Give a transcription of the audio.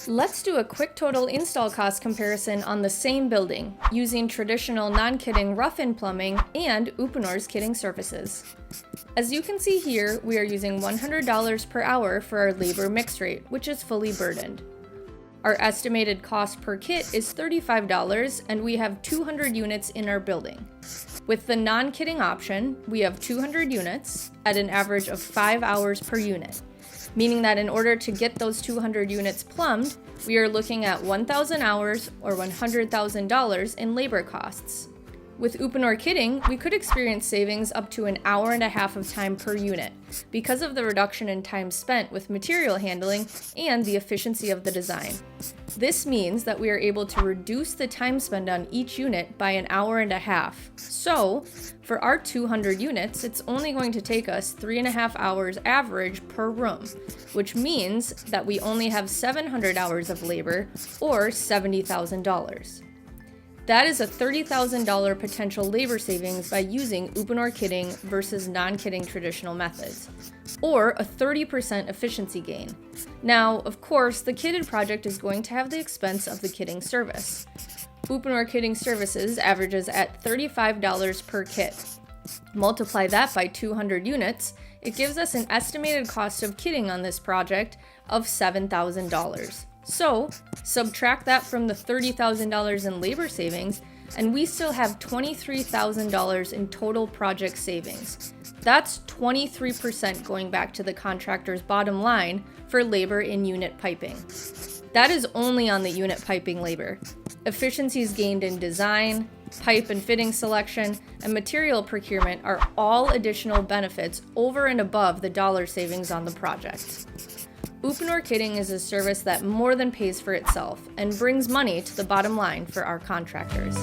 Let's do a quick total install cost comparison on the same building, using traditional non-kitting rough-in plumbing and Uponor's Kitting Services. As you can see here, we are using $100 per hour for our labor mix rate, which is fully burdened. Our estimated cost per kit is $35, and we have 200 units in our building. With the non-kitting option, we have 200 units at an average of 5 hours per unit, meaning that in order to get those 200 units plumbed, we are looking at 1,000 hours or $100,000 in labor costs. With Uponor Kitting, we could experience savings up to an hour and a half of time per unit because of the reduction in time spent with material handling and the efficiency of the design. This means that we are able to reduce the time spent on each unit by an hour and a half. So, for our 200 units, it's only going to take us 3.5 hours average per room, which means that we only have 700 hours of labor or $70,000. That is a $30,000 potential labor savings by using Uponor Kitting versus non-kitting traditional methods, or a 30% efficiency gain. Now, of course, the kitted project is going to have the expense of the kitting service. Uponor Kitting Services averages at $35 per kit. Multiply that by 200 units, it gives us an estimated cost of kitting on this project of $7,000. So, subtract that from the $30,000 in labor savings, and we still have $23,000 in total project savings. That's 23% going back to the contractor's bottom line for labor in unit piping. That is only on the unit piping labor. Efficiencies gained in design, pipe and fitting selection, and material procurement are all additional benefits over and above the dollar savings on the project. Uponor Kitting is a service that more than pays for itself and brings money to the bottom line for our contractors.